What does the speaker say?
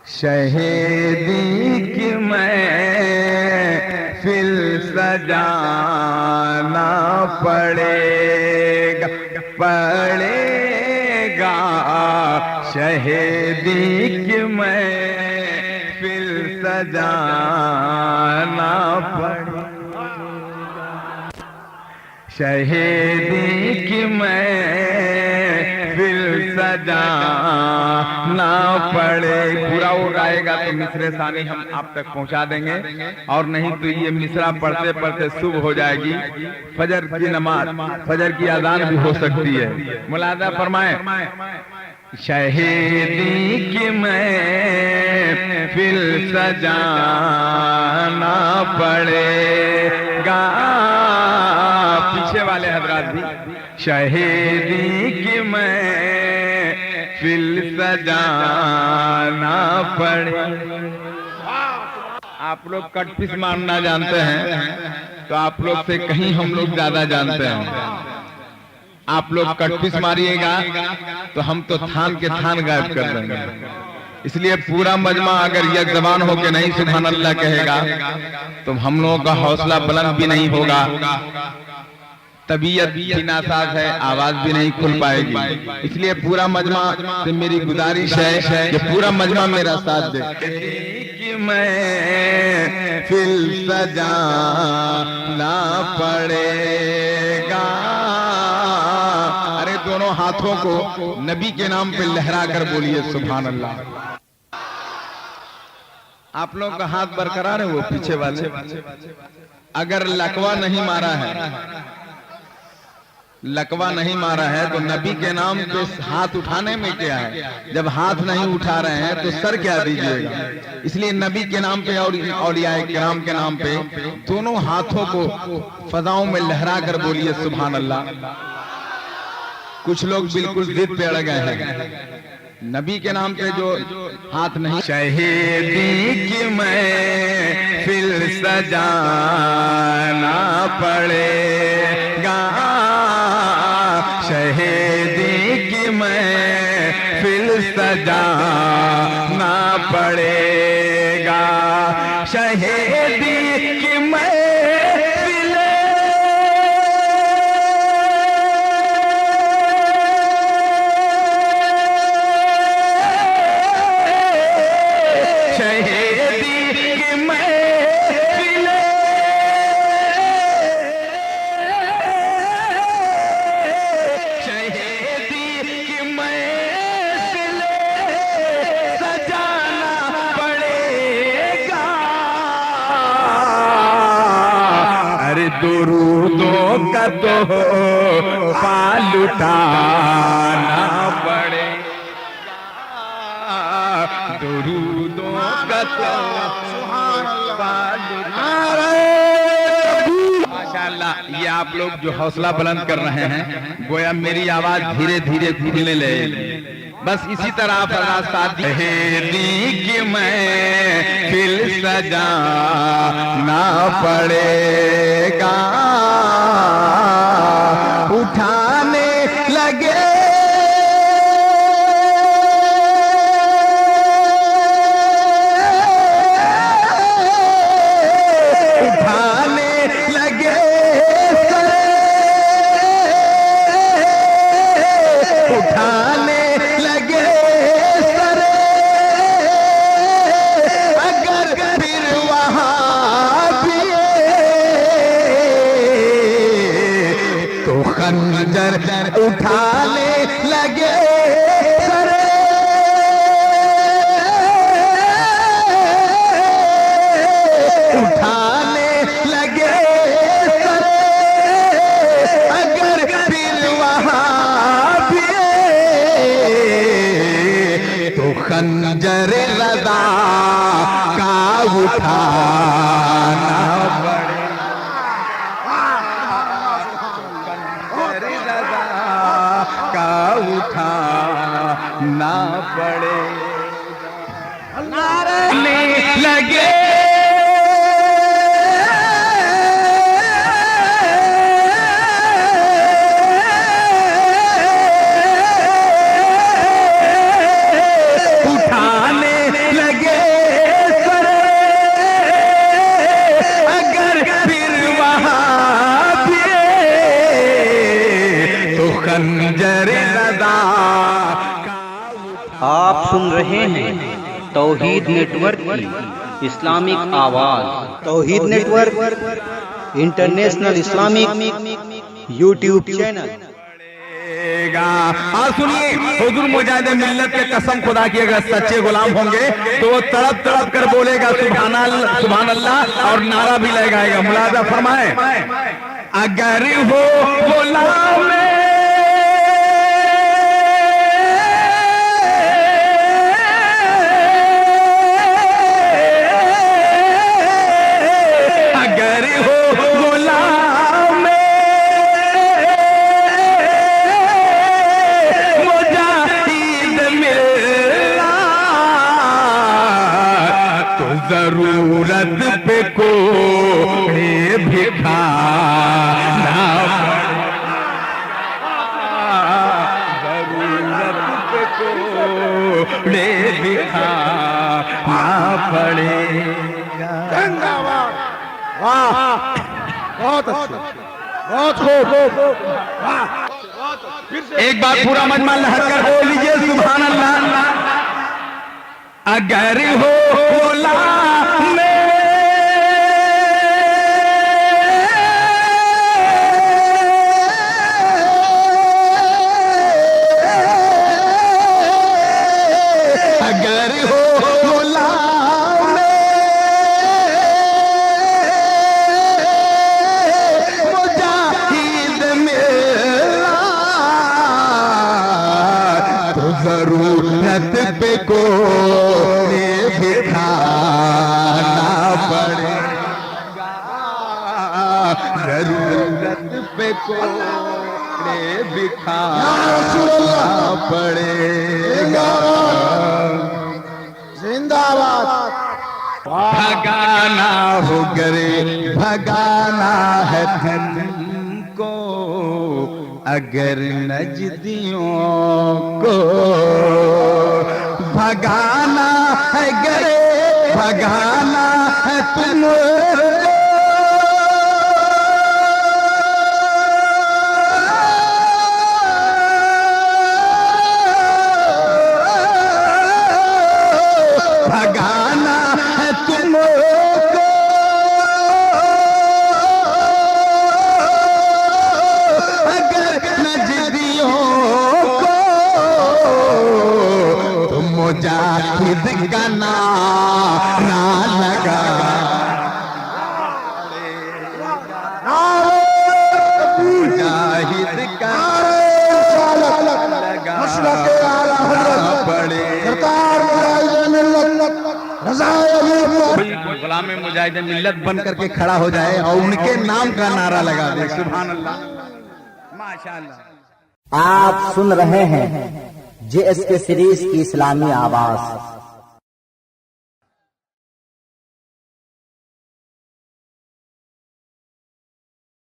शहीदी की महफिल सजाना पड़ेगा पड़ेगा, शहीदी की महफिल सजाना पड़ेगा, शहीदी की महफिल सजाना पड़े। पूरा वो गाएगा तो मिसरे सानी हम आप तक पहुंचा देंगे, और नहीं तो ये मिसरा पढ़ते पढ़ते सुबह हो जाएगी, फजर की नमाज, फजर की अजान भी हो सकती है। मुलादा फरमाए। शहीदी की महफिल सजाना पड़ेगा, पीछे वाले हजरात भी, शहीदी की महफिल सजाना पड़े। आप लोग कटपिस मारना जानते हैं तो आप लोग से कहीं हम लोग ज्यादा जानते हैं। आप लोग कटपिस मारिएगा तो हम तो थान के थान गायब कर देंगे। इसलिए पूरा मजमा अगर यह जबान हो के नहीं सुभान अल्लाह कहेगा तो हम लोगों का हौसला बुलंद भी नहीं होगा, तबीयत भी नासाज है, आवाज भी नहीं खुल पाएगी। इसलिए पूरा मजमा से मेरी गुजारिश है कि पूरा मजमा मेरा साथ दे। कि मैं फिर सजाना पड़ेगा। अरे दोनों हाथों को नबी के नाम पे लहरा कर बोलिए सुभान अल्लाह। आप लोग का हाथ बरकरार है, वो पीछे वाले अगर लकवा नहीं मारा है, लकवा नहीं मारा है तो नबी के नाम पे हाथ उठाने में क्या है? जब हाथ नहीं उठा रहे हैं तो सर क्या दीजिएगा? इसलिए नबी के नाम पे और औलियाए किराम के नाम पे दोनों हाथों को फजाओं में लहरा कर बोलिए सुभान अल्लाह। कुछ लोग बिल्कुल जिद पे अड़ गए हैं, नबी के नाम पे जो हाथ नहीं। शहीदी की महफिल सजाना पड़ेगा, शहीदी की महफिल सजाना पड़ेगा, शहीदी की महफिल शहीदी की महफिल शहीदी की महफिल सजाना पड़ेगा। अरे दुरूदों का तो पाल उठाना पड़ेगा, दुरूदों का तो पाल उठाना। माशाअल्लाह, ये आप लोग जो हौसला बुलंद कर रहे हैं, गोया मेरी आवाज धीरे धीरे खुलने लगेगी। बस इसी तरह आप साथ शहीदी की महफिल सजाना पड़ेगा, उठाने लगे खंजर उठाने लगे सरे, उठाने लगे सरे, अगर दिल वहाँ भी तो खंजर रज़ा का उठाना उठाना पड़े। नारे लगे उठाने लगे सुन रहे हैं तौहीद नेटवर्क की इस्लामिक आवाज। Tauheed network international Islamic YouTube channel. और सुनिए, हुजूर मुजाहिद मिल्लत के कसम खुदा की अगर सच्चे गुलाम होंगे तो वो तड़प तड़प कर बोलेगा सुभान अल्लाह और नारा भी लगाएगा। मुलाजा फरमाए, अगर हो गुलाम जरूरत पे कोई भिखाना जरूरत पे कोई भिखाना पड़ेगा। वाह, बहुत अच्छा, बहुत खूब। एक बार पूरा मजमा लहर कर बोल लीजिए सुभान अल्लाह। अगर हो गुलाम अगर हो गुलाम मुजाहिद मिल्ला तो जरूरत पे को जरूरत पे कोई भिखाना पड़ेगा। जिंदाबाद। भगाना हो गरे भगाना है तुमको अगर नजदियों को भगाना है गरे भगाना है तुमको भगाना है तुमको अगर नजदियों को तुम मुजाहिद का नारा लगा मुजाहिद का गुलाम मुजाहिद मिल्लत बन करके खड़ा हो जाए और उनके नाम का नारा लगा दे। सुभान अल्लाह, माशाअल्लाह। आप सुन रहे हैं JSK सीरीज की इस्लामी आवाज।